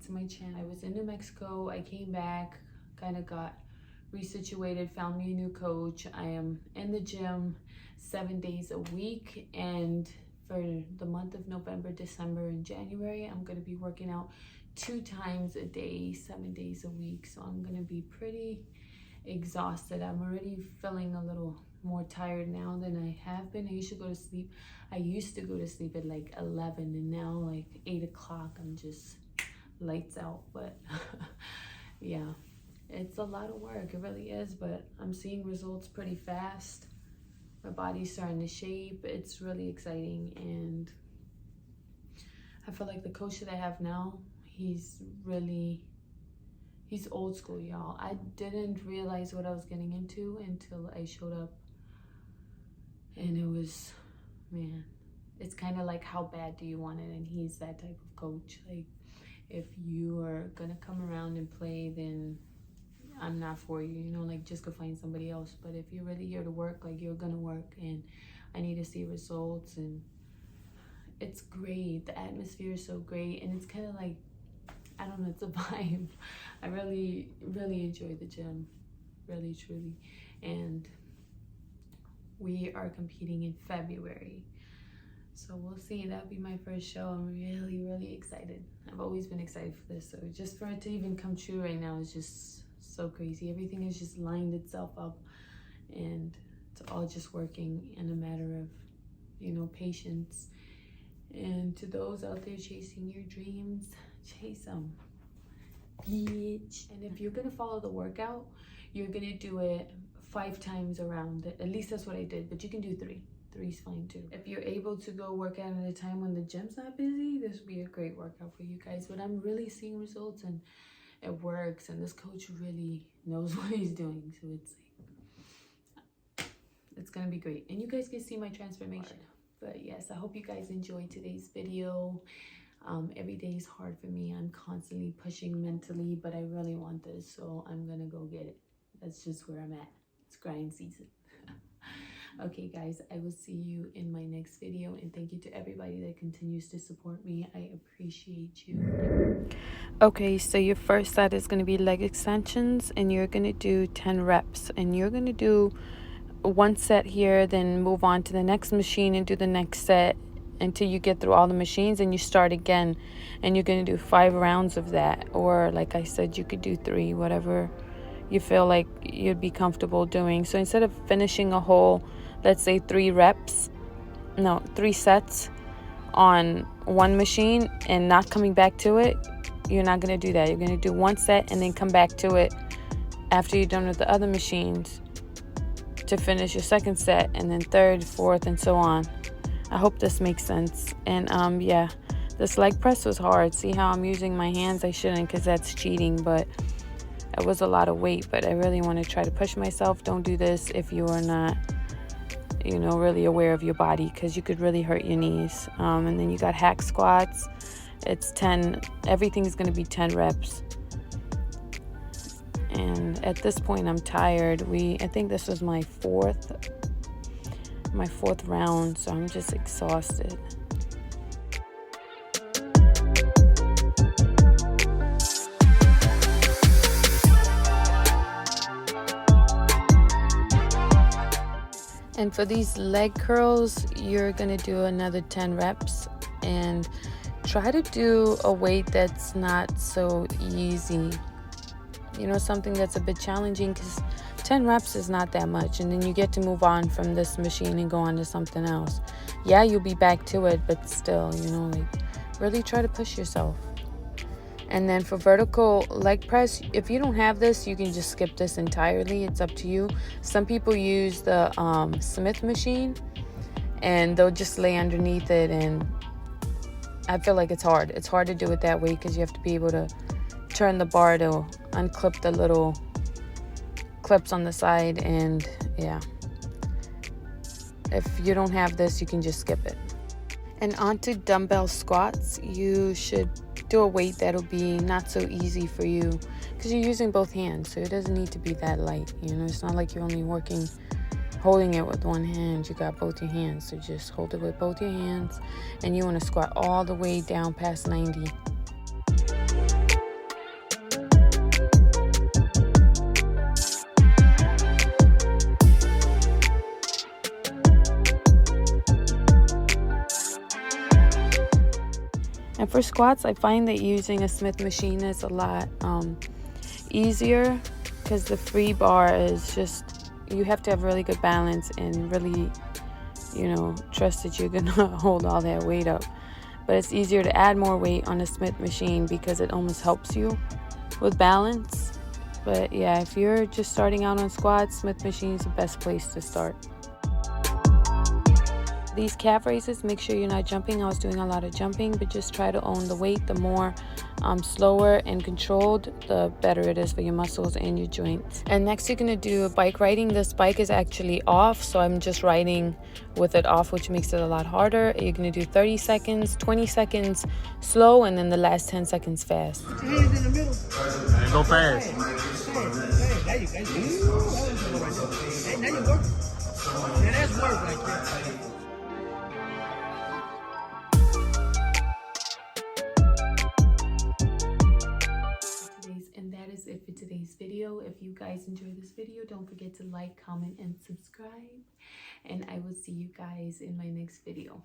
to my channel. I was in New Mexico. I came back, kind of got resituated, found me a new coach. I am in the gym 7 days a week, and for the month of November, December, and January, I'm going to be working out 2 times a day, 7 days a week. So I'm going to be pretty exhausted. I'm already feeling a little more tired now than I have been. I used to go to sleep. I used to go to sleep at like 11, and now like 8 o'clock, I'm just lights out. But yeah, it's a lot of work. It really is, but I'm seeing results pretty fast. My body's starting to shape. It's really exciting, and I feel like the coach that I have now, he's old school, y'all. I didn't realize what I was getting into until I showed up, and it was, man, it's kind of like, how bad do you want it? And he's that type of coach. Like, if you are gonna come around and play, then I'm not for you, you know, like, just go find somebody else. But if you're really here to work, like, you're gonna work, and I need to see results. And it's great. The atmosphere is so great, and it's kind of like, I don't know, it's a vibe. I really enjoy the gym, really, truly. And we are competing in February, so we'll see. That'll be my first show. I'm really excited. I've always been excited for this, so just for it to even come true right now is just so crazy. Everything has just lined itself up, and it's all just working in a matter of, you know, patience. And to those out there chasing your dreams, chase them, bitch. And if you're gonna follow the workout, you're gonna do it 5 times around. At least that's what I did, but you can do 3. 3's fine too. If you're able to go work out at a time when the gym's not busy, this would be a great workout for you guys. But I'm really seeing results, and it works, and this coach really knows what he's doing. So it's like, it's gonna be great, and you guys can see my transformation. But yes, I hope you guys enjoyed today's video. Every day is hard for me. I'm constantly pushing mentally, but I really want this, so I'm gonna go get it. That's just where I'm at. It's grind season. Okay guys, I will see you in my next video, and thank you to everybody that continues to support me. I appreciate you. Okay, so your first set is going to be leg extensions, and you're going to do 10 reps, and you're going to do 1 set here, then move on to the next machine and do the next set until you get through all the machines, and you start again, and you're going to do 5 rounds of that. Or like I said, you could do 3, whatever you feel like you'd be comfortable doing. So instead of finishing a whole, let's say 3 sets on 1 machine and not coming back to it, you're not going to do that. You're going to do 1 set and then come back to it after you're done with the other machines to finish your 2nd set, and then 3rd, 4th, and so on. I hope this makes sense. And yeah, this leg press was hard. See how I'm using my hands? I shouldn't, because that's cheating, but it was a lot of weight. But I really want to try to push myself. Don't do this if you are not, you know, really aware of your body, because you could really hurt your knees. And then you got hack squats. It's 10, everything's going to be 10 reps. And at this point, I'm tired. I think this was my fourth round, so I'm just exhausted. And for these leg curls, you're gonna do another 10 reps, and try to do a weight that's not so easy. You know, something that's a bit challenging, because 10 reps is not that much, and then you get to move on from this machine and go on to something else. Yeah, you'll be back to it, but still, you know, like, really try to push yourself. And then for vertical leg press, if you don't have this, you can just skip this entirely. It's up to you. Some people use the Smith machine, and they'll just lay underneath it, and I feel like it's hard. It's hard to do it that way, because you have to be able to turn the bar to unclip the little clips on the side. And yeah, if you don't have this, you can just skip it. And onto dumbbell squats, you should do a weight that'll be not so easy for you, because you're using both hands, so it doesn't need to be that light. You know, it's not like you're only holding it with one hand. You got both your hands, so just hold it with both your hands, and you want to squat all the way down past 90. And for squats, I find that using a Smith machine is a lot easier, because the free bar is just, you have to have really good balance and really, you know, trust that you're gonna hold all that weight up. But it's easier to add more weight on a Smith machine because it almost helps you with balance. But yeah, if you're just starting out on squats, Smith machine is the best place to start. These calf raises, make sure you're not jumping. I was doing a lot of jumping, but just try to own the weight. The more slower and controlled, the better it is for your muscles and your joints. And next you're gonna do bike riding. This bike is actually off, so I'm just riding with it off, which makes it a lot harder. You're gonna do 30 seconds, 20 seconds slow, and then the last 10 seconds fast. Put your hands in the middle. Go fast. There you go. Now you're working. Now that's work right there. And that is it for today's video. If you guys enjoyed this video, don't forget to like, comment, and subscribe. And I will see you guys in my next video.